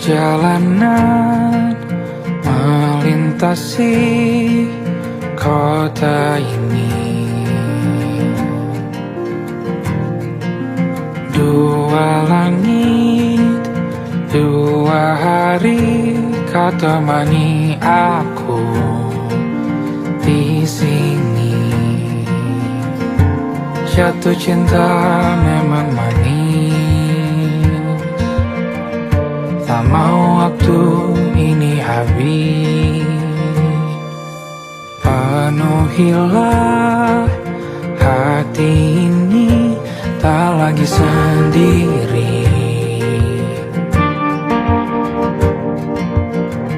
Perjalanan melintasi kota ini, dua langit, dua hari kau temani aku di sini. Jatuh cinta memang manis, tak mau waktu ini habis. Penuhilah hati ini, tak lagi sendiri.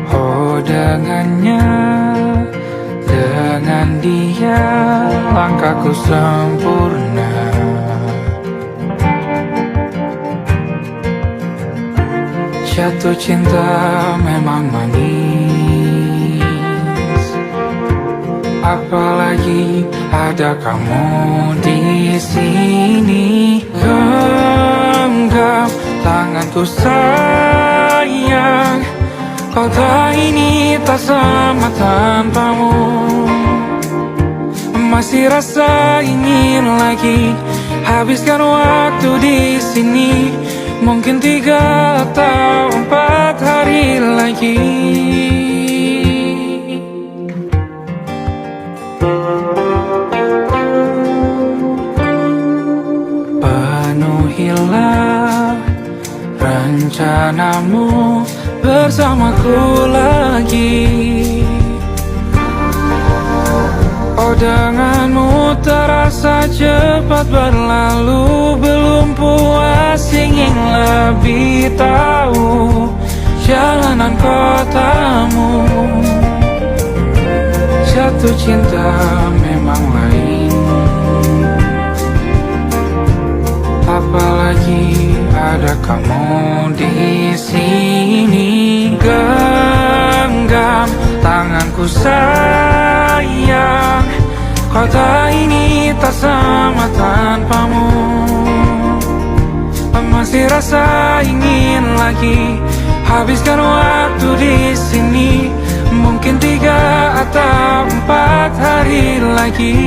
Oh dengannya, dengan dia langkahku sempurna. Jatuh cinta memang manis, apalagi ada kamu di sini. Genggam tanganku sayang, kota ini tak sama tanpamu. Masih rasa ingin lagi habiskan waktu di sini. Mungkin 3 atau 4 hari lagi. Penuhilah rencanamu bersamaku lagi. Oh denganmu terasa cepat berlalu, belum puas ingin lebih tahu jalanan kotamu. Jatuh cinta memang lain, apalagi ada kamu di sini. Genggam tanganku sayang, kota ini tak sama tanpamu. Masih rasa ingin lagi habiskan waktu di sini. Mungkin 3 atau 4 hari lagi.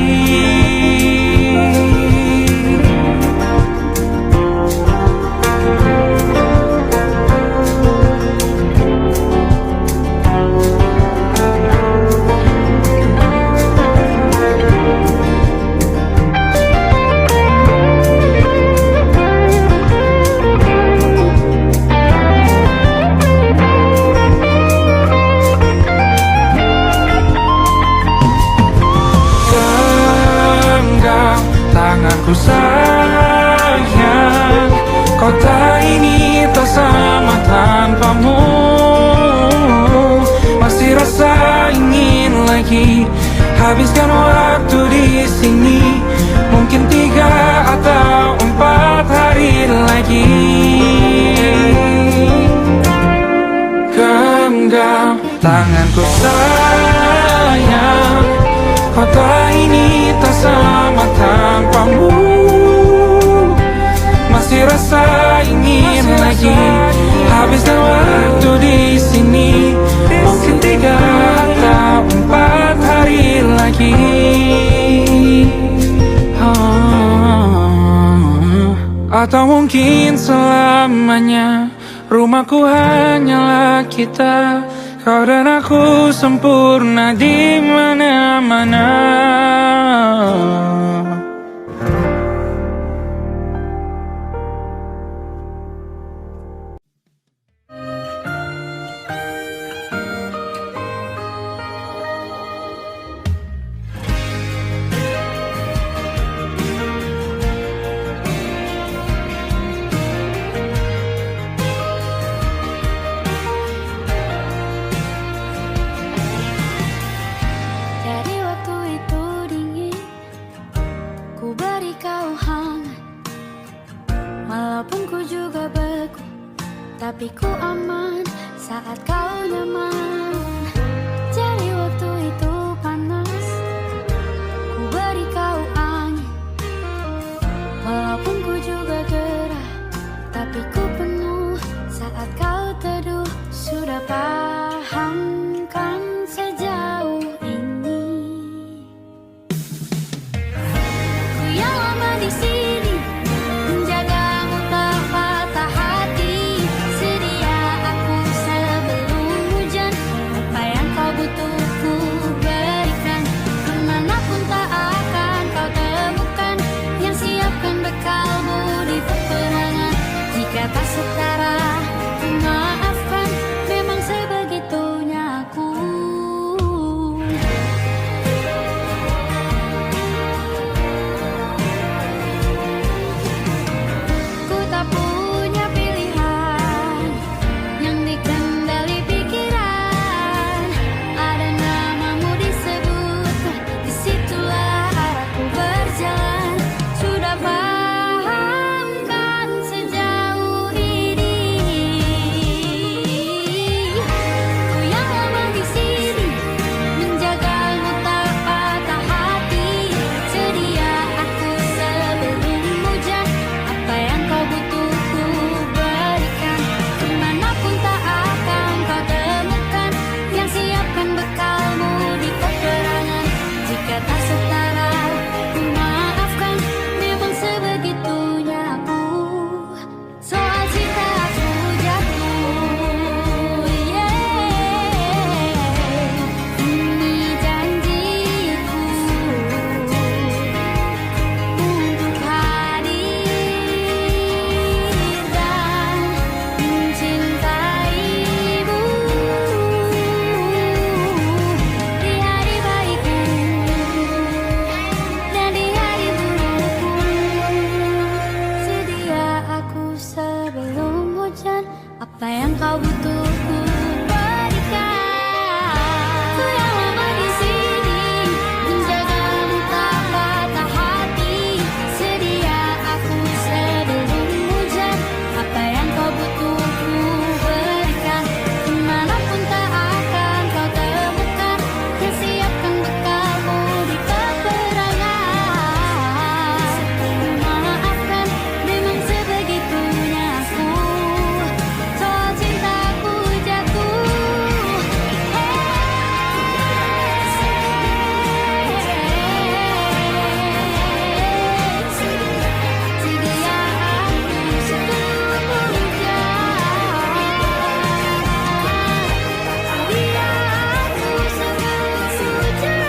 Tanganku sayang, kota ini tak sama tanpamu. Masih rasa ingin lagi habiskan waktu di sini. Mungkin 3 atau 4 hari lagi. Genggam tanganku sayang, kota ini tak sama tanpamu. Masih rasa ingin lagi habiskan waktu di sini. Mungkin 3 atau 4 hari lagi. Atau mungkin selamanya. Rumahku hanyalah kita, kau dan aku sempurna di mana-mana. Tapi ku aman saat kau nyaman. Jadi waktu itu panas, ku beri kau angin. Walaupun ku juga gerah, tapi ku penuh saat kau teduh. butuh ku berikan. Ku yang lama di sini menjagamu tak patah hati. Sedia aku sebelum hujan. Apa yang kau butuh ku berikan. Kemanapun tak akan kau temukan. Siapkan bekalmu di peperangan. Maafkan, memang sebegitunya aku. Soal cintaku jatuh. Sedia aku sebelum hujan. Sedia aku sebelum hujan.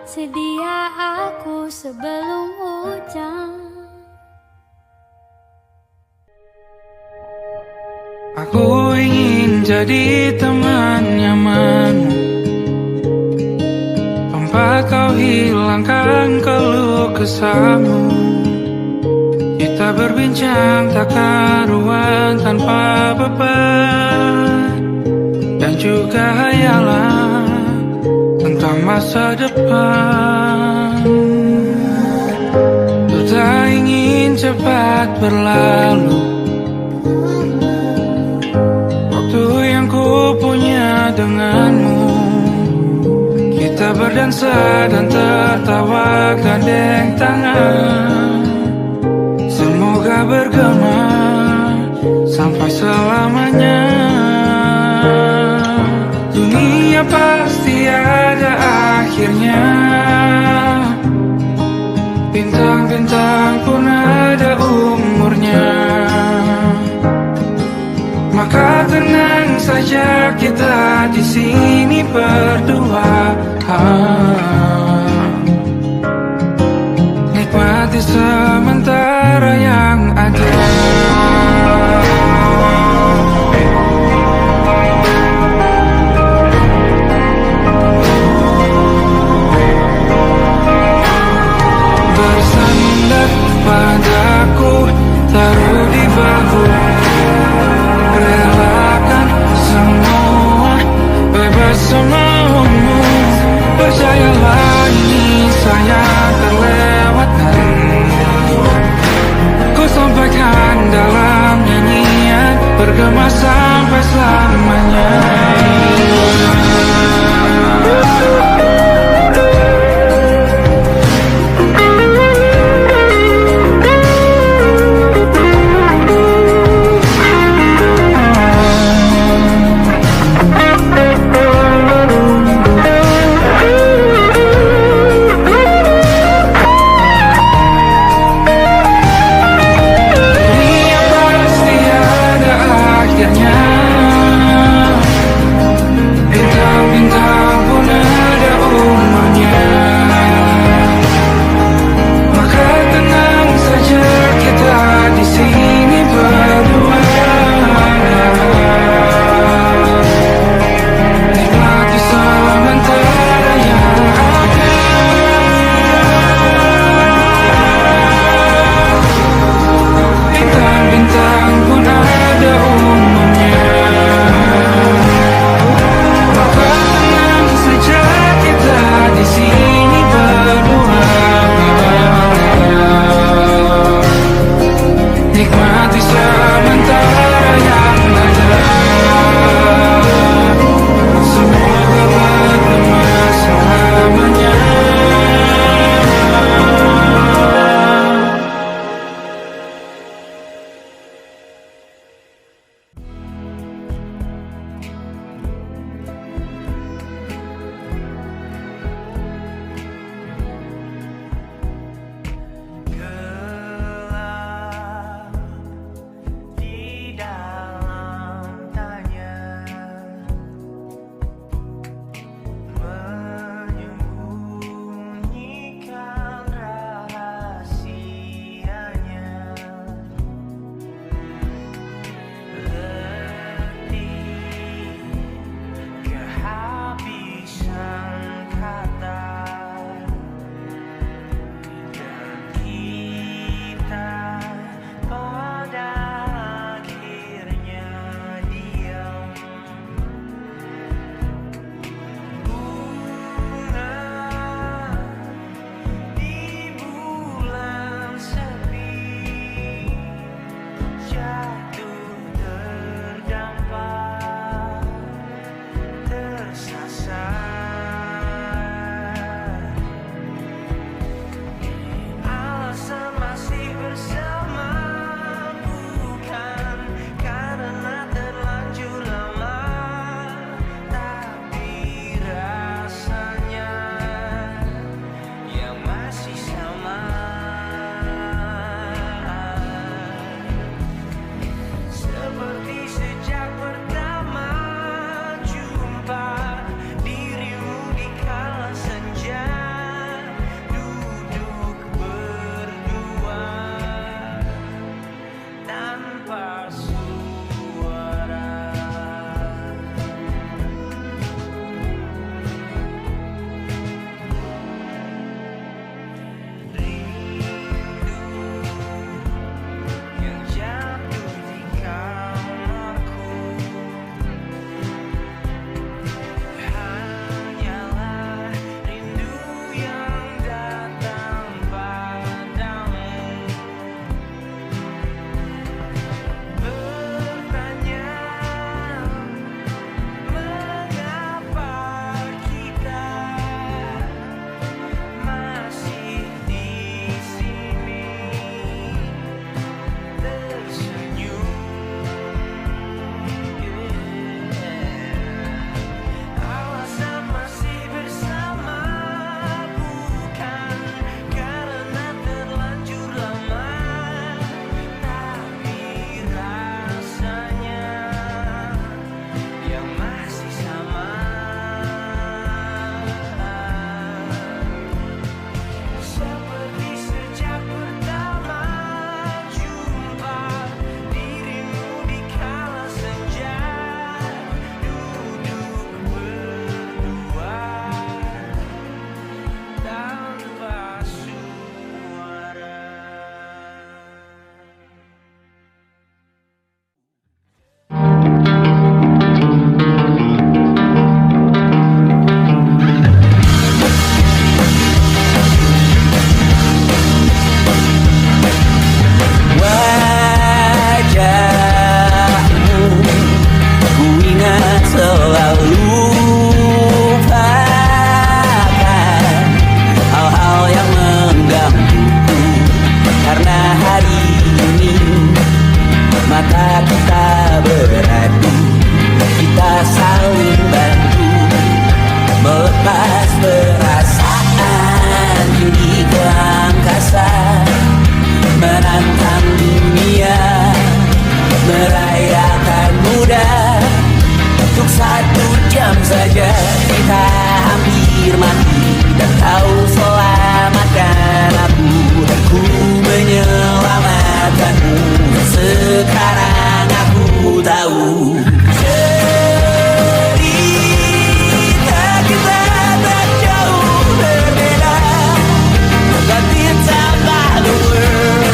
Sedia aku sebelum hujan. Aku ingin jadi teman nyamanmu, tempat kau hilangkan keluh kesahmu. Kita berbincang tak karuan tanpa beban, dan juga hayalan tentang masa depan. Ku tak ingin cepat berlalu waktu yang ku punya denganmu. Kita berdansa dan tertawa gandeng tangan. Semoga bergema sampai selamanya. Dunia pasti ada akhirnya. Bintang-bintang pun ada umurnya. Maka tenang saja kita di sini berdua. Nikmati sementara yang ada. Bersandar padaku, taruh di bahu. Relakan semua, bebas semaumu. Percayalah ini saya terlewatkan. Ku sampaikan dalam nyanyian, bergema sampai selamanya. kita beradu, kita saling bantu, melepas perasaan tinggi ke angkasa, menantang dunia, merayakan muda. Untuk 1 jam saja kita hampir mati, dan kau selamatkan aku, dan ku menyelamatkanmu. Sekarang aku tahu cerita kita tak jauh berbeda, but it's about the world.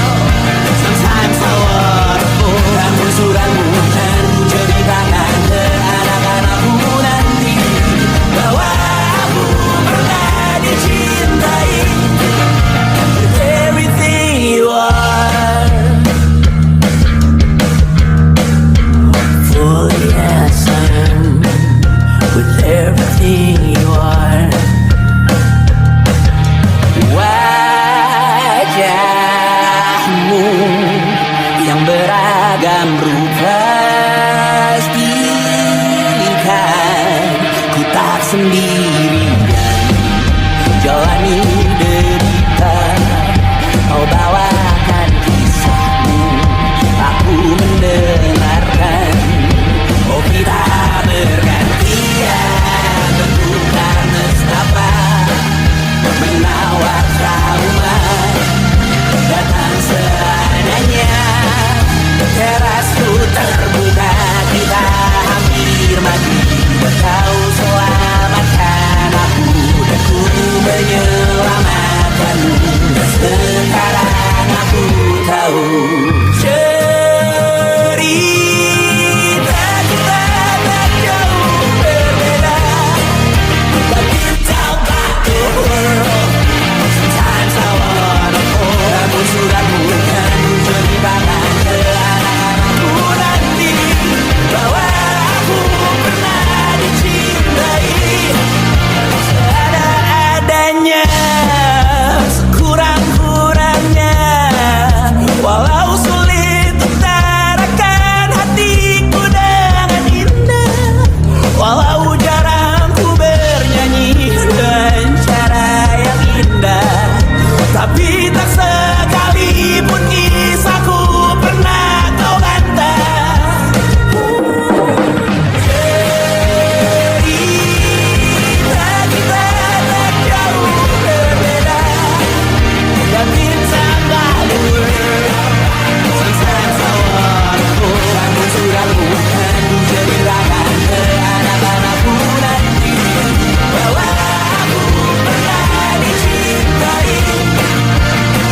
Sometimes I waterfall. Ramu-ramu kan ku ceritakan ke anak-anakku nanti, bahwa aku pernah dicintai with everything you are. Fully as I am, with everything you are. Wajahmu yang beragam rupa pastikan ku tak sendirian jalani derita. Kau bawakan kisahmu, aku mendengarkan. Oh, kita bergantian bertukar nestapa, menawar trauma datang seadanya. Terasku terbuka, kita hampir mati, kau selamatkan aku, dan ku menyelamatkanmu. Dan sekarang aku tahu cerita kita tak jauh berbeda, but it's about the world. Sometimes I wanna fall. Ramu-ramu kan ku ceritakan ke anak-anakku nanti, bahwa aku pernah dicintai seadanya, sekurang-kurangnya. Walau sulit utarakan hatiku dengan indah, walau jarang ku bernyanyi dengan cara yang indah, tapi tak sekalipun kisahku pernah kau bantah. Cerita kita tak jauh berbeda, but it's about the world. Sometimes I wanna fall. Ramu-ramu kan ku ceritakan ke anak-anakku nanti, bahwa aku pernah dicintai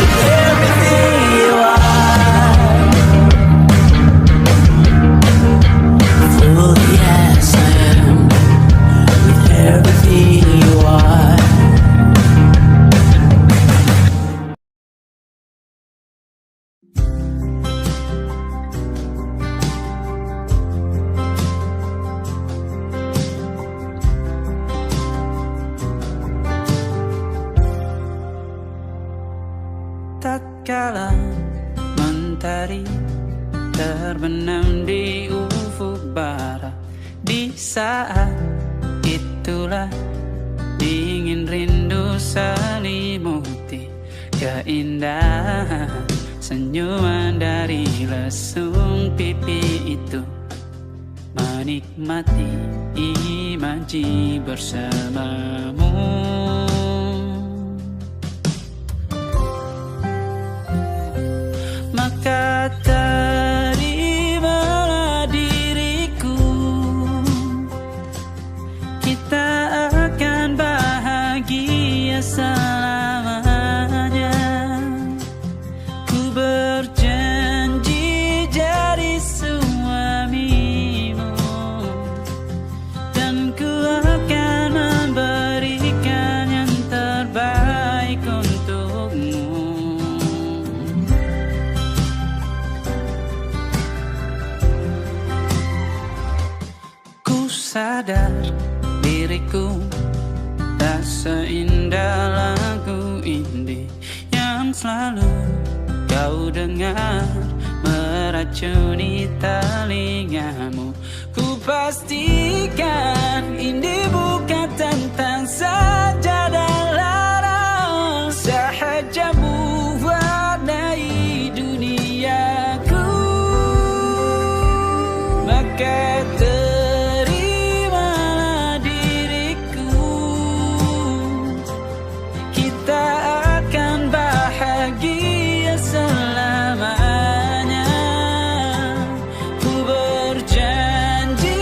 with everything you are. Fully as I am, with everything you are. Tak kala mentari terbenam di ufuk barat, di saat itulah dingin rindu selimuti keindahan senyuman dari lesung pipi itu, menikmati imaji bersamamu. Maka terimalah diriku, kita akan bahagia selamanya. Ku berjanji jadi suamimu, dan ku akan memberikan yang terbaik untukmu. Sadar diriku tak seindah lagu indie yang selalu kau dengar meracuni telingamu. Ku pastikan ini bukan tentang saja dan larang, sahaja mewarnai duniaku. Maka terimalah diriku, kita akan bahagia selamanya. Ku berjanji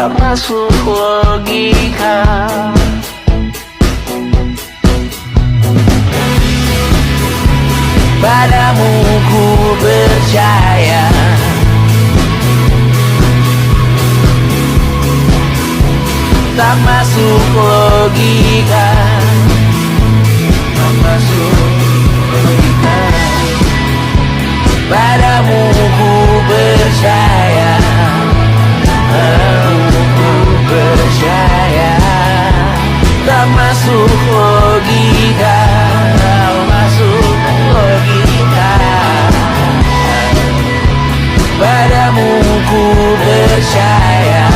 tak masuk logika. Padamu ku percaya, tak masuk logika, tak masuk logika. Padamu ku percaya, padamu ku percaya, tak masuk logika, tak masuk logika. Padamu ku percaya,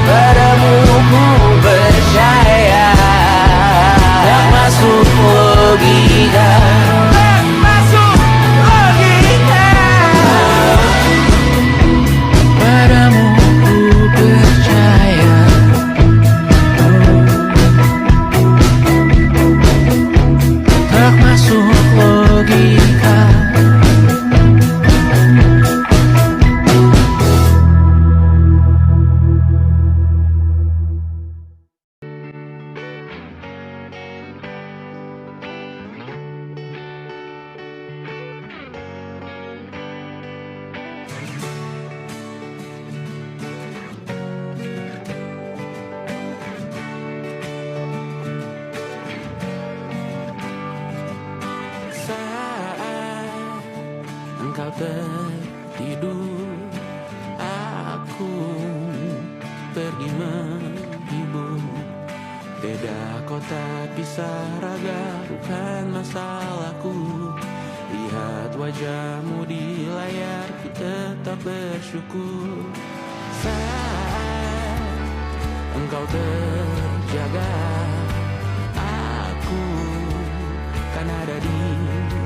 padamu ku percaya, tak masuk logika, tak masuk logika. Padamu ku percaya, tak masuk logika. Saat engkau tertidur, aku pergi menghibur. Beda kota pisah raga bukan masalahku. Lihat wajahmu di layar, ku tetap bersyukur. Saat engkau terjaga, aku kan ada di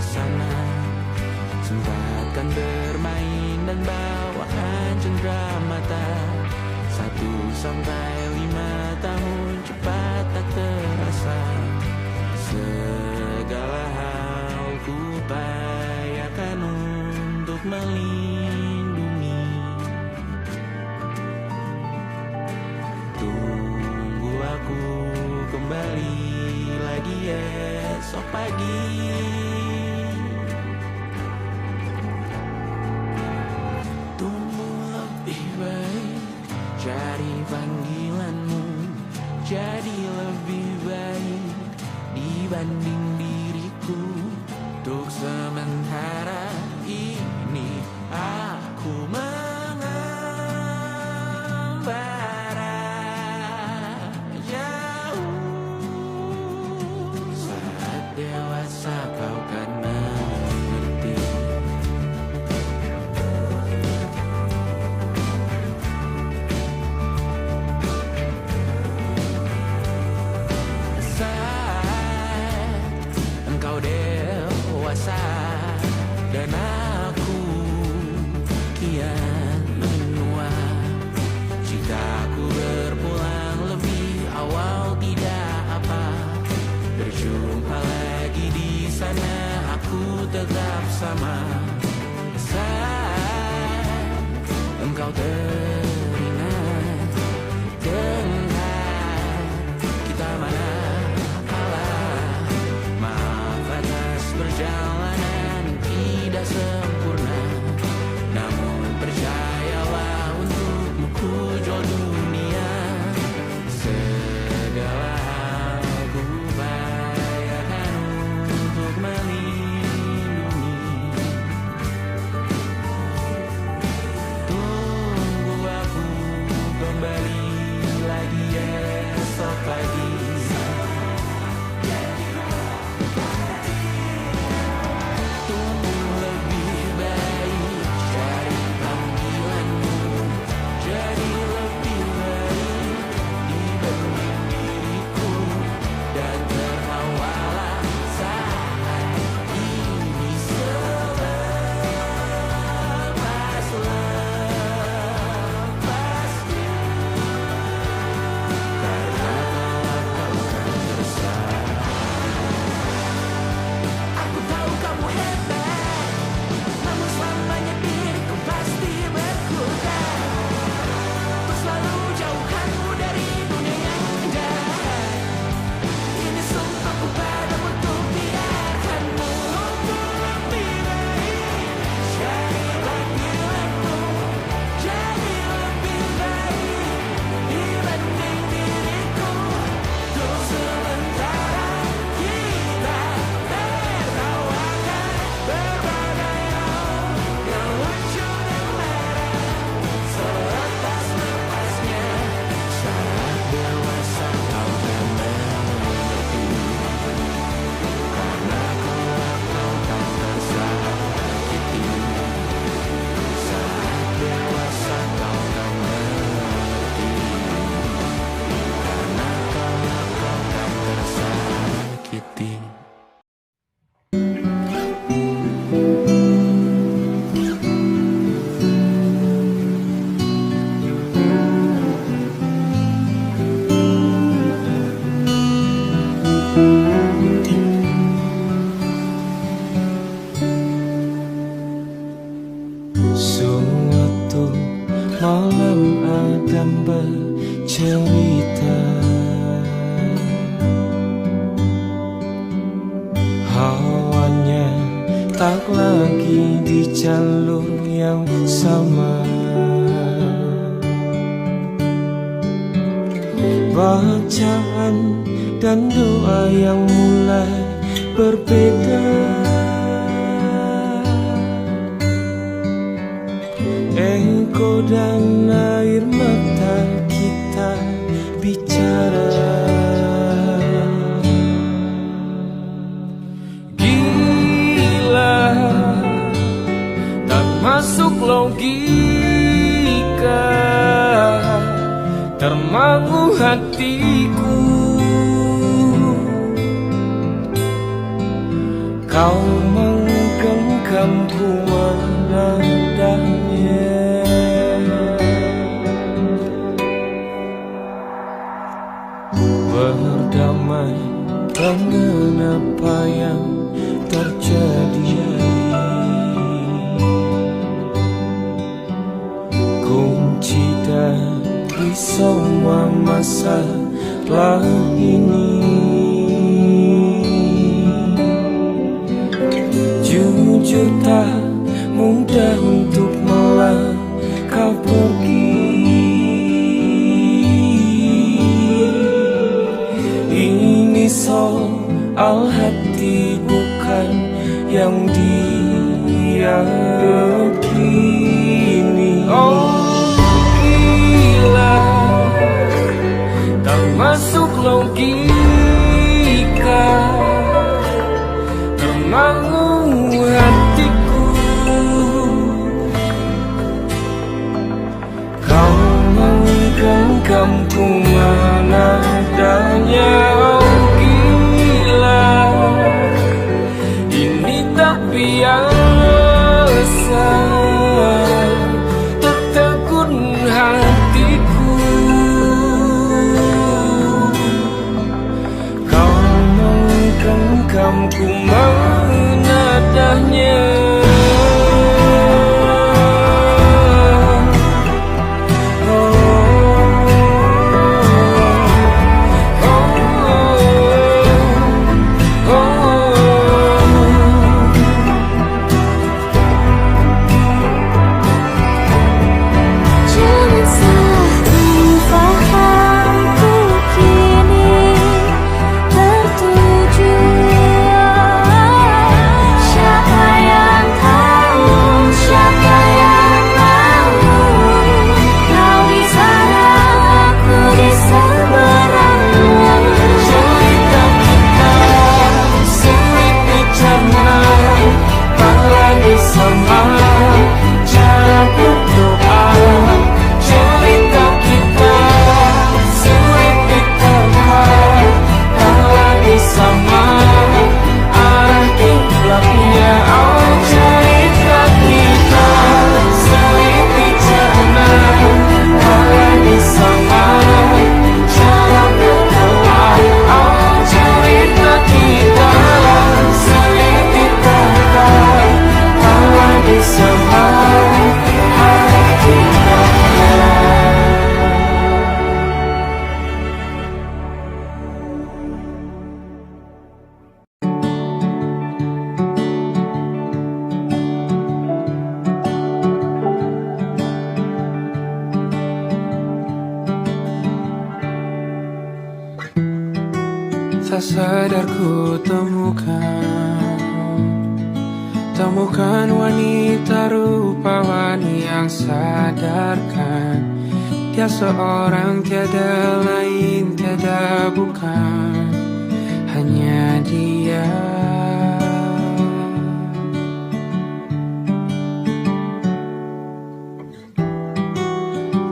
sana. Sempatkan bermain dan bawakan cenderamata. 1-5 tahun cepat tak terasa. Segala hal ku upayakan untuk melindungi. Tunggu aku kembali lagi esok pagi. Tumbuh lebih baik, cari panggilanmu, jadi lebih baik dibanding diriku. Untuk sementara ini aku mengembara jauh. Saat dewasa kau kan mengerti. Saat malam Adam bercerita. Hawanya tak lagi di jalur yang sama. Bacaan dan doa yang mulai berbeda. Ego dan air mata kita bicara. Gila, tak masuk logika, termangu hatiku. Kau menggenggamku menadanya. Berdamai dengan apa yang terjadi. Kunci dari semua masalah ini. Jujur tak mudah untuk melangkah pergi. Ini soal hati bukan yang diyakini. Oh gila, tak masuk logika, termangu hatiku. Kau menggenggamku menadanya. Oh gila, ini tak biasa, tertegun hatiku. Kau menggenggamku menadanya. Tak sadar ku temukan wanita rupawan yang sadarkan dia seorang, tiada lain, tiada bukan, hanya dia.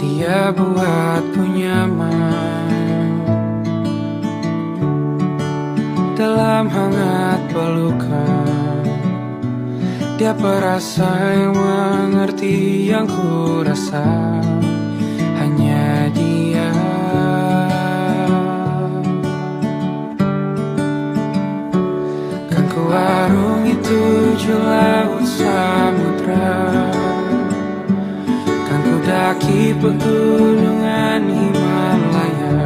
Dia buatku nyaman dalam hangat pelukan. Dia perasa yang mengerti yang ku rasa, hanya dia. Kan ku arungi 7 laut samudra, kan ku daki pegunungan Himalaya.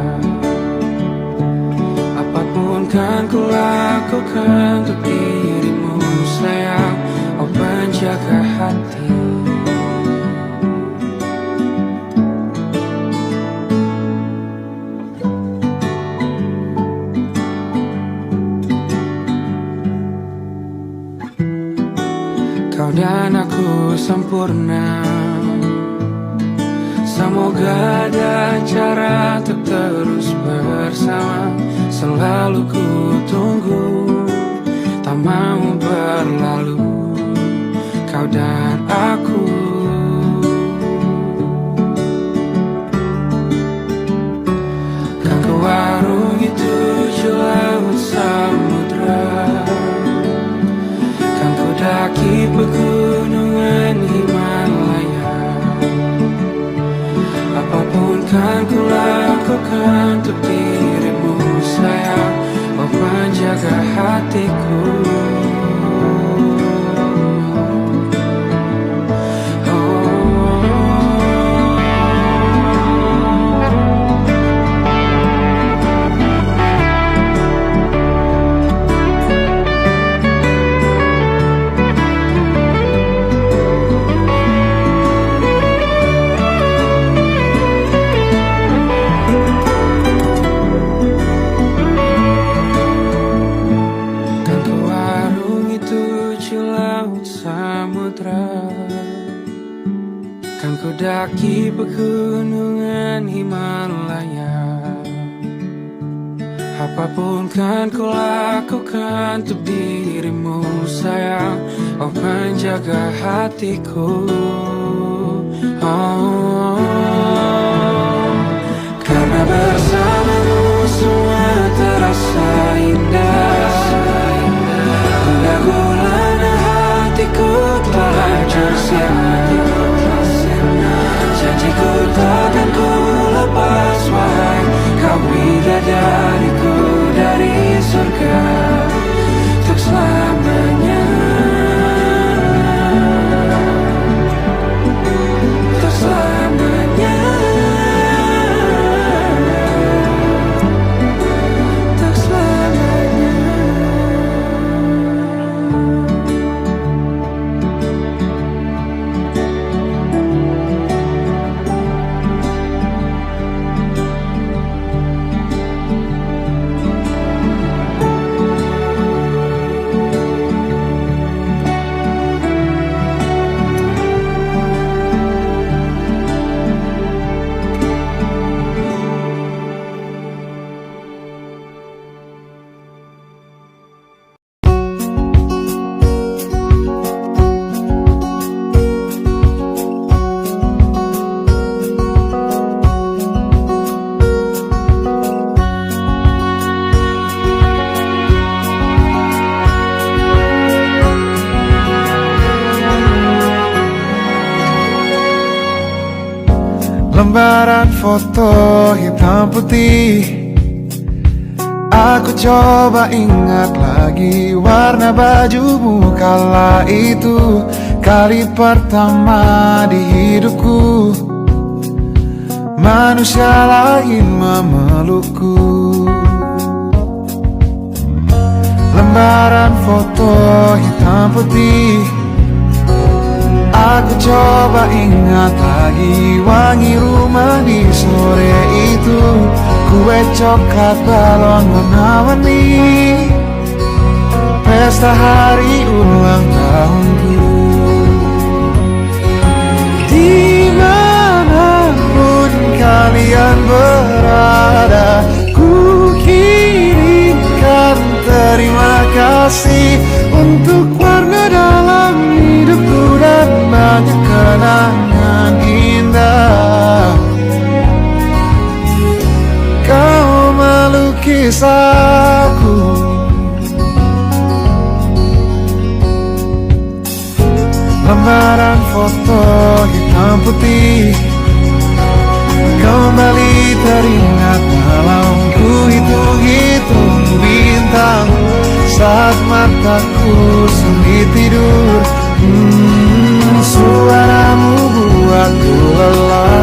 Apapun kan ku lakukan untuk dirimu sayang, oh penjaga hati. Kau dan aku sempurna, semoga ada cara untuk terus bersama. Selalu ku tunggu, tak mau berlalu, kau dan aku. Kan ku warungi 7 laut samudra, kan ku daki pegunungan Himalaya. Apapun kan ku lakukan untuk dirimu sayang, oh penjaga hatiku. Kan ku daki pegunungan Himalaya. Apapun kan ku lakukan untuk dirimu sayang, oh penjaga hatiku. Oh, karena bersamamu semua terasa indah. Gundah gulana hatiku telah tersirat. Janjiku takkan ku lepas, wahai kau bidadariku dari surga untuk selamanya, untuk selamanya, untuk selamanya. Lembaran foto hitam putih, aku coba ingat lagi warna bajumu kala itu. Kali pertama di hidupku manusia lain memelukku. Lembaran foto hitam putih, aku coba ingat lagi wangi rumah di sore itu. Kue coklat, balon warna-warni, pesta hari ulang tahunku. Dimanapun kalian berada, ku kirimkan terima kasih untuk warna dalam hidupku dan banyak kenangan indah. Kau melukis aku, lembaran foto hitam putih kembali teringat malam ku hitung-hitung bintang saat mataku sulit tidur. Suaramu buatku lelah.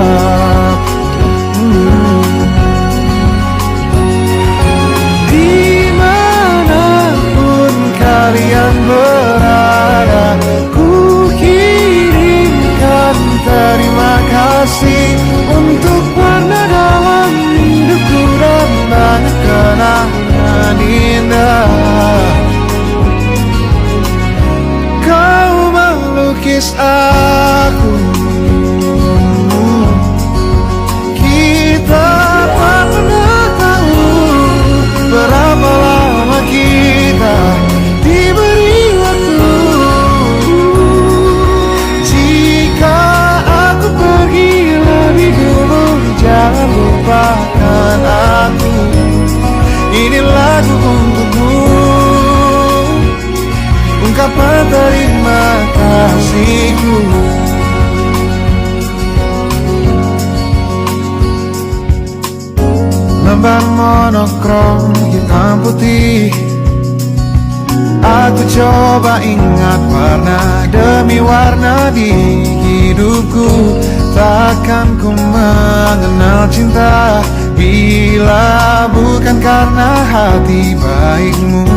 kasih untuk warna dalam hidupku dan banyak kenangan indah. Kau melukis aku, kita tak pernah tahu berapa lama kita diberi waktu. Jika aku pergi lebih dulu, jangan lupakan aku. Ini lagu untukmu, ungkapan terima kasihku. Lembar monokrom hitam putih, aku coba ingat warna demi warna di hidupku. Takkan ku mengenal cinta bila bukan karena hati baikmu.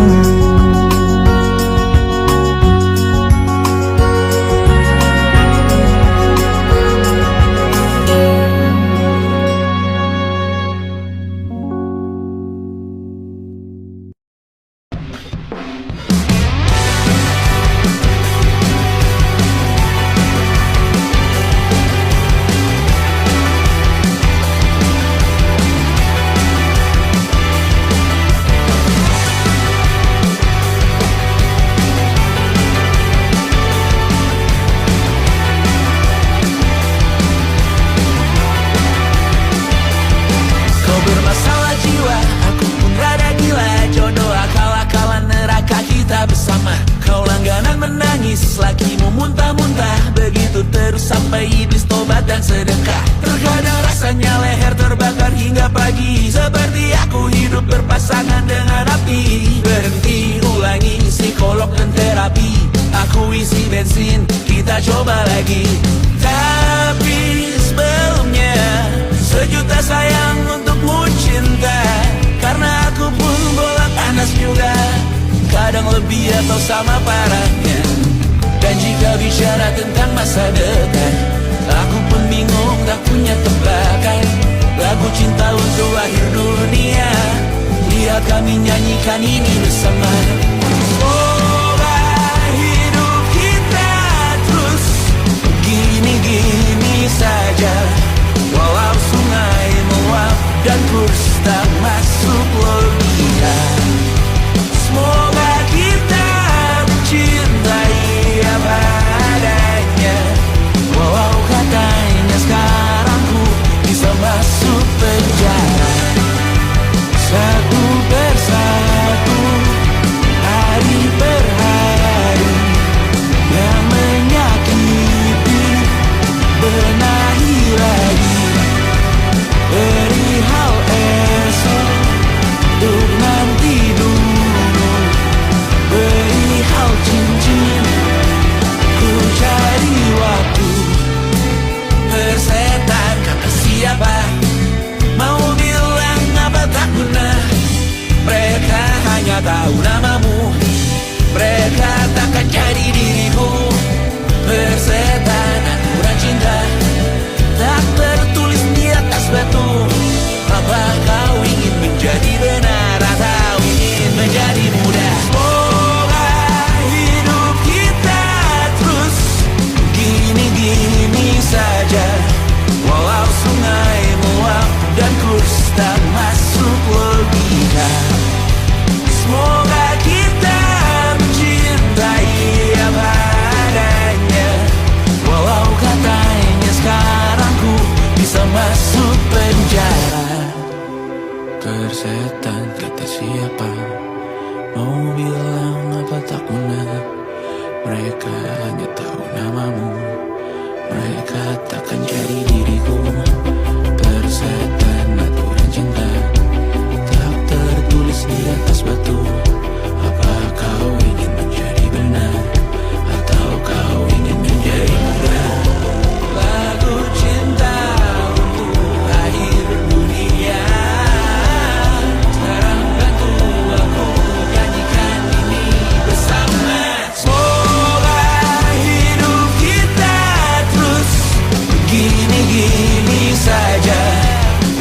Gini begini saja,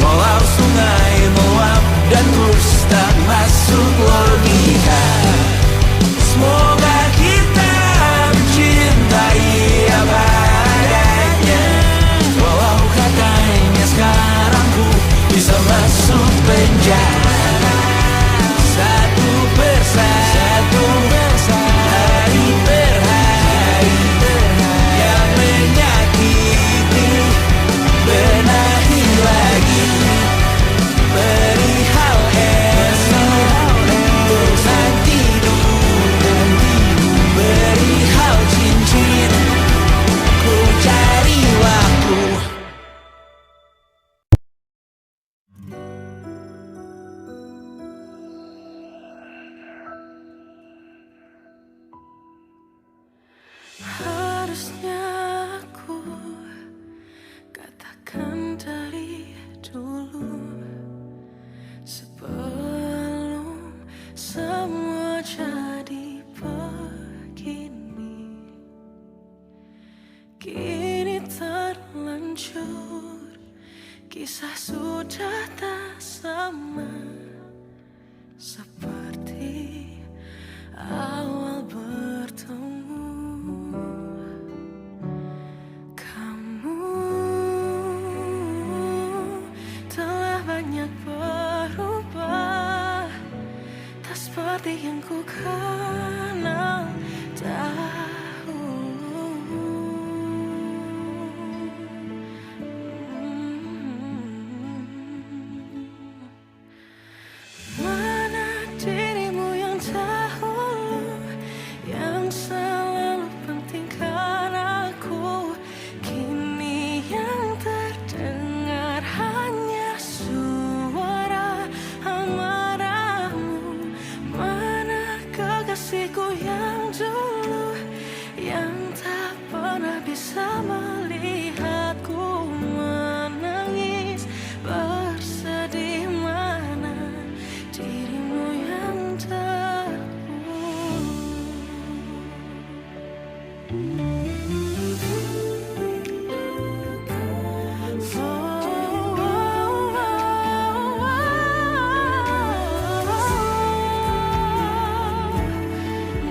walau sungai meluap dan terus tak masuk logika. Semoga kita mencintai apa adanya, walau katanya sekarang ku bisa masuk penjara. Satu persatu, hari per hari yang menyakiti, benahi lagi, perihal esok, urusan tidur, perihal cincin, ku cari waktu. Harusnya aku katakan dari dulu, sebelum semua jadi begini. Kini terlanjur, kisah sudah tak sama seperti awal bertemu. Kamu telah banyak berubah, tak seperti yang ku kenal dahulu. Mana dirimu yang dahulu, yang selalu pentingkan aku. Kini yang terdengar hanya suara amarahmu. Mana kekasihku yang dulu, yang tak pernah bisa melihatku menangis bersedih. Mana dirimu yang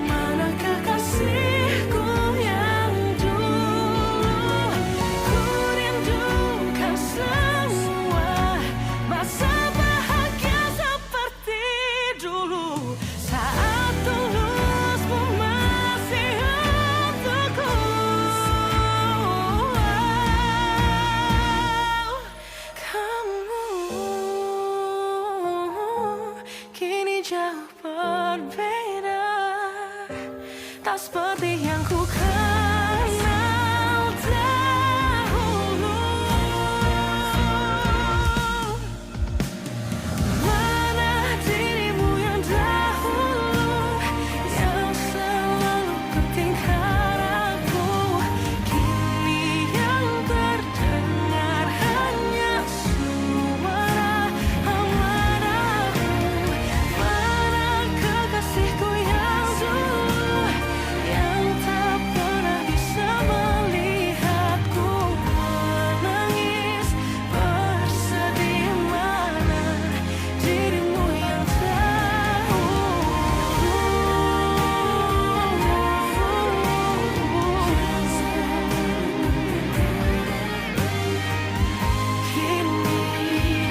mana kekasihku yang dulu, ku rindukan semua masa bahagia seperti dulu, saat tulusmu masih untukku. Kamu kini jauh berbeda, tak seperti yang ku kenal dahulu. Mana dirimu yang dahulu, yang selalu pentingkan aku. Kini yang terdengar hanya suara amarahmu. Mana kekasihku yang dulu, yang tak pernah bisa melihatku menangis bersedih. Mana dirimu yang kini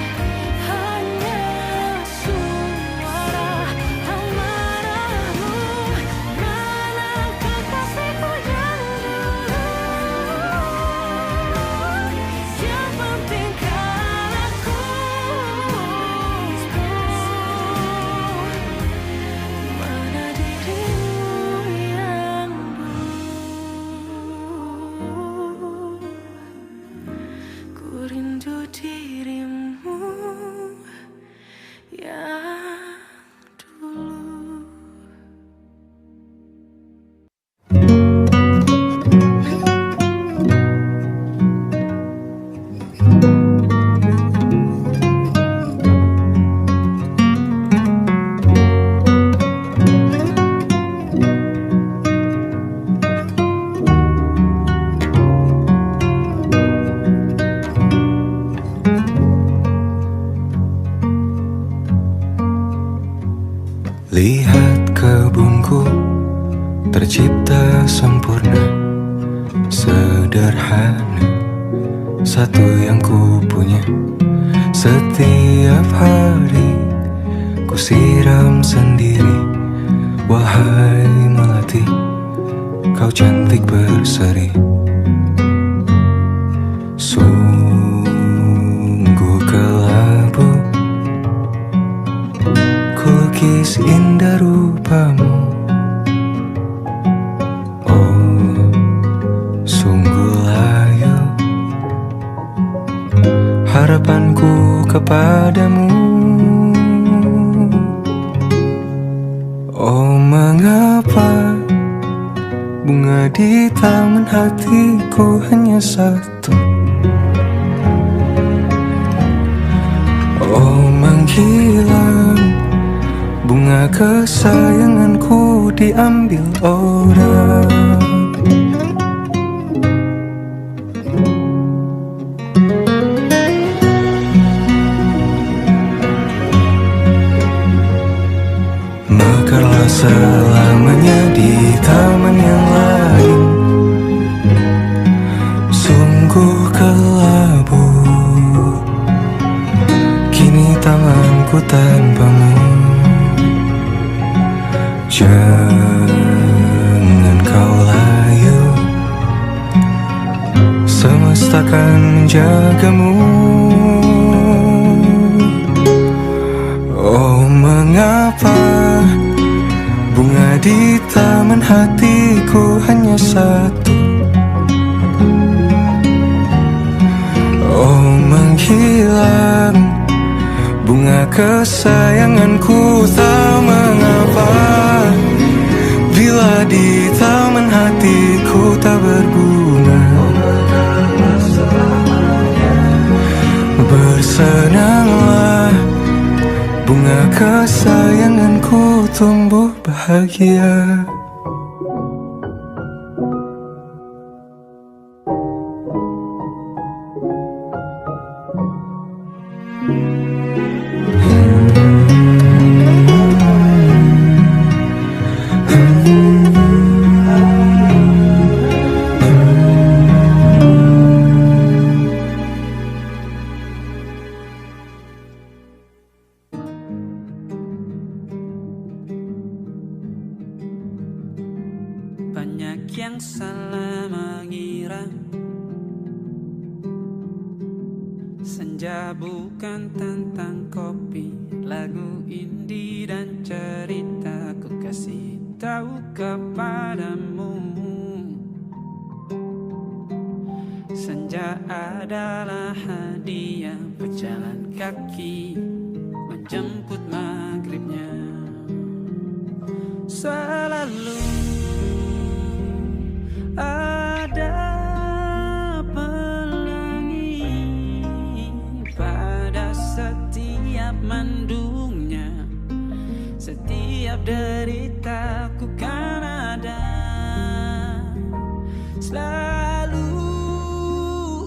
hanya suara amarahmu. Mana kekasihku yang dulu, yang pentingkan aku. Mana dirimu yang dulu, ku rindu dirimu yang dulu. Tercipta sempurna, sederhana, satu yang ku punya. Setiap hari ku siram sendiri. Wahai melati, kau cantik berseri. Sungguh kelabu kulukis indah rupamu. Oh, sungguh layu harapanku kepadamu. Oh, mengapa bunga di taman hatiku hanya satu? Oh, menghilang bunga kesayanganku diambil orang. Mekarlah selamanya di taman yang lain. Sungguh kelabu kini tamanku tanpamu. Jangan kau layu, semesta akan menjagamu. Oh, mengapa bunga di taman hatiku hanya satu? Oh, menghilang bunga kesayanganku, tak mengapa bila di taman hatiku tak berbunga. Bersenanglah bunga kesayanganku tumbuh bahagia. Banyak yang salah mengira senja bukan tentang kopi, lagu indie dan cerita. Ku kasih tahu kepadamu, senja adalah hadiah pejalan kaki menjemput maghribnya. Selalu ada pelangi pada setiap mendungnya. Setiap deritaku kan ada selalu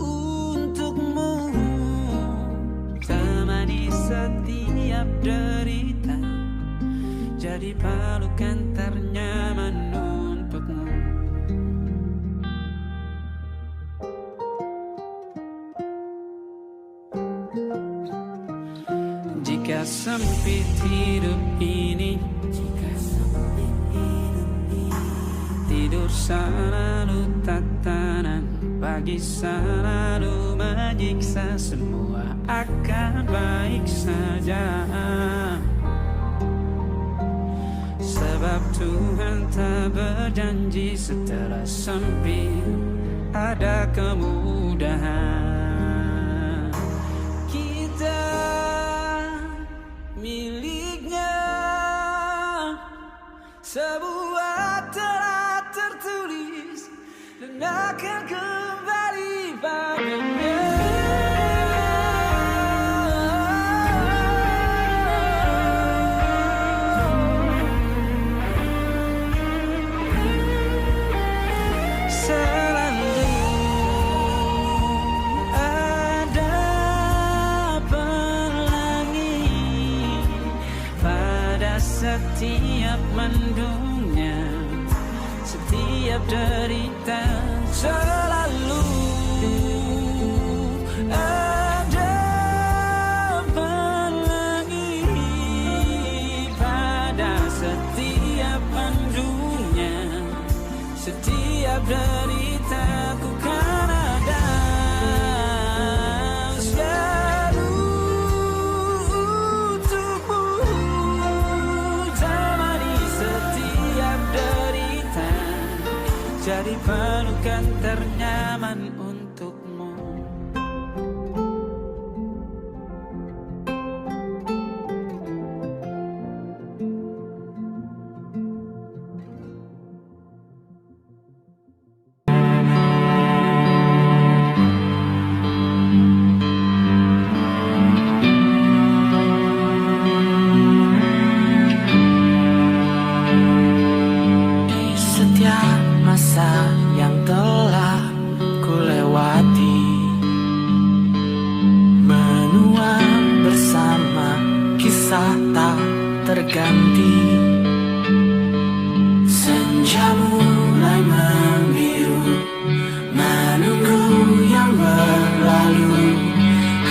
untukmu. Temani setiap derita, jadi pelukan ternyaman untukmu. Jika sempit hidup ini, tidur selalu tatanan, pagi selalu menyiksa, semua akan baik saja. Sebab Tuhan tak berjanji setelah sempit ada kemudahan. Kita miliknya, sebuah telah tertulis dan akan kembali padanya. Selalu deritaku kan ada selalu untukmu. Jalani setiap derita, jadi pelukan ternyaman untukmu. Di setiap masa yang telah ku lewati, menua bersama kisah tak terganti. Senja mulai membiru, menunggu yang berlalu.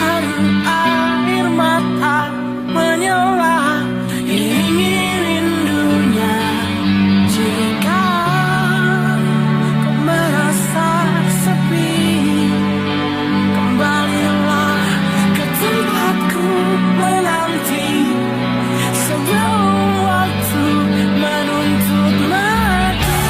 Haru air mata menyala, ingin rindunya. Jika kau merasa sepi, kembalilah ke tempatku menanti. Sebelum waktu menuntut mati,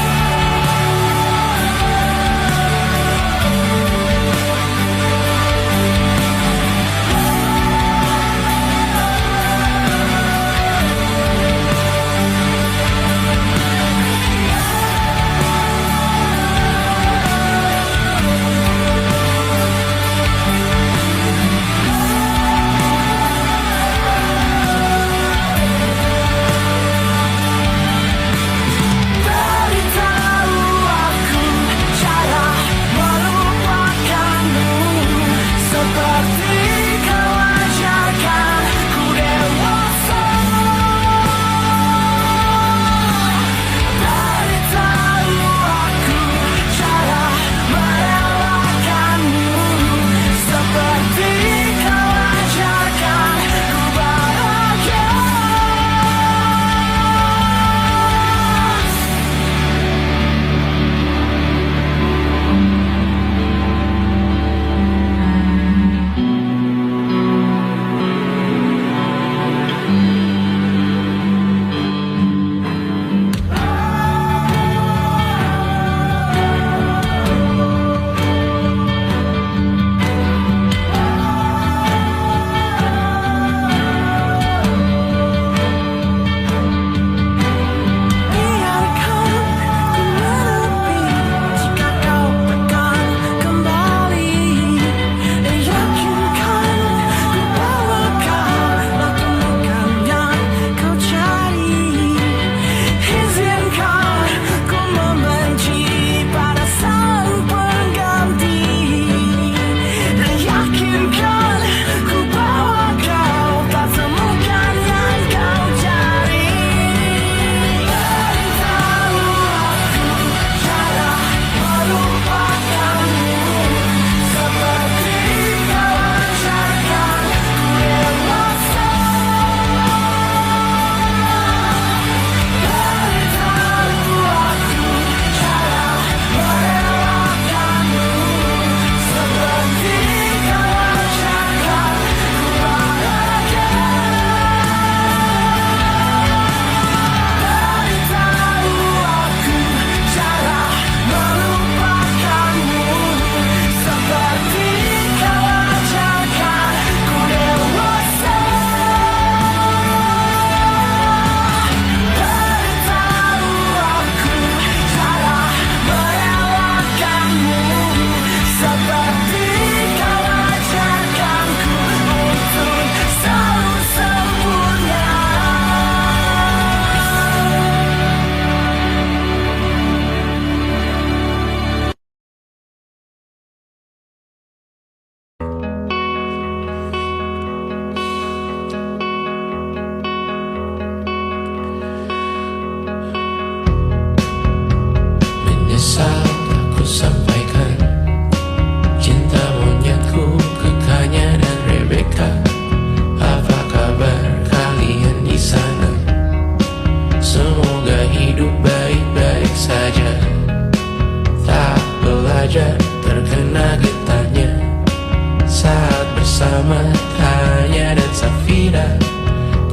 bersama Tanya dan Safira.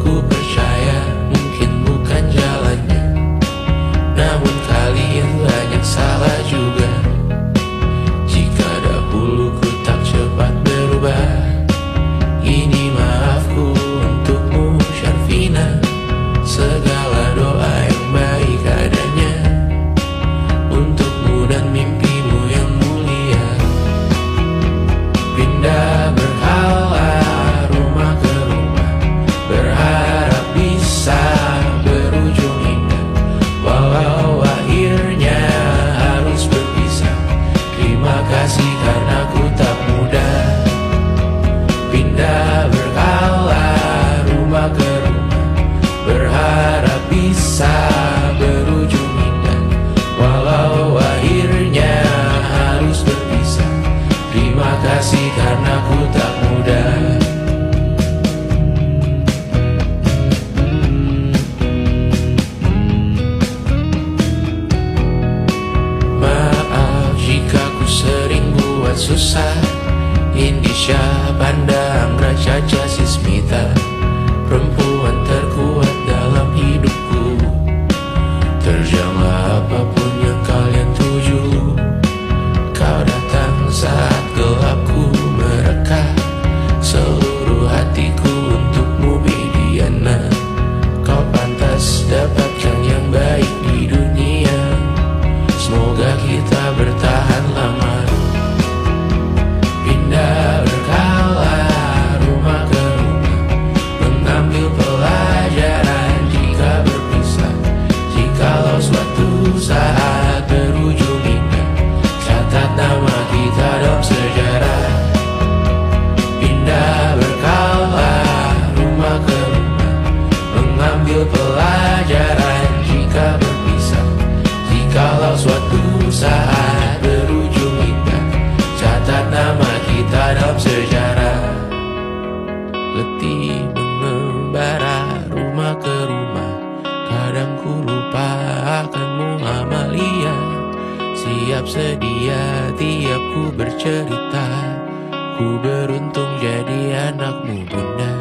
Ku percaya mungkin bukan jalannya, namun kalian banyak salah juga. Jika dahulu ku tak cepat berubah, ini maafku untukmu Syarfina. Segala doa yang baik adanya untukmu dan mimpimu yang mulia. Pindah berhala rumah ke rumah, berharap bisa berujung indah. Walau akhirnya harus berpisah, terima kasih karena ku tak mudah. Pindah berhala rumah ke rumah, berharap bisa berujung indah. Walau akhirnya harus berpisah, terima kasih karena ku tak mudah. Maaf jika ku sering buat susah. Indisha, Banda, Anggra, Caca, Sismita, perempuan terkuat dalam hidupku. Terjanglah apapun yang kalian tuju. Kau datang saat gelapku mereka, seluruh hatiku untukmu Bidiana. Kau pantas dapatkan yang baik di dunia, semoga kita bertahan lama. Pindah berkala rumah ke rumah, mengambil pelajaran jika berpisah. Jikalau suatu saat berujung indah, catat nama kita dalam sejarah. Pindah berkala rumah ke rumah, mengambil pelajaran jika berpisah. Jikalau suatu saat berujung indah, catat nama kita dalam sejarah. Letih mengembara rumah ke rumah, kadang ku lupa akanmu Amalia. Siap sedia tiap ku bercerita, ku beruntung jadi anakmu Bunda.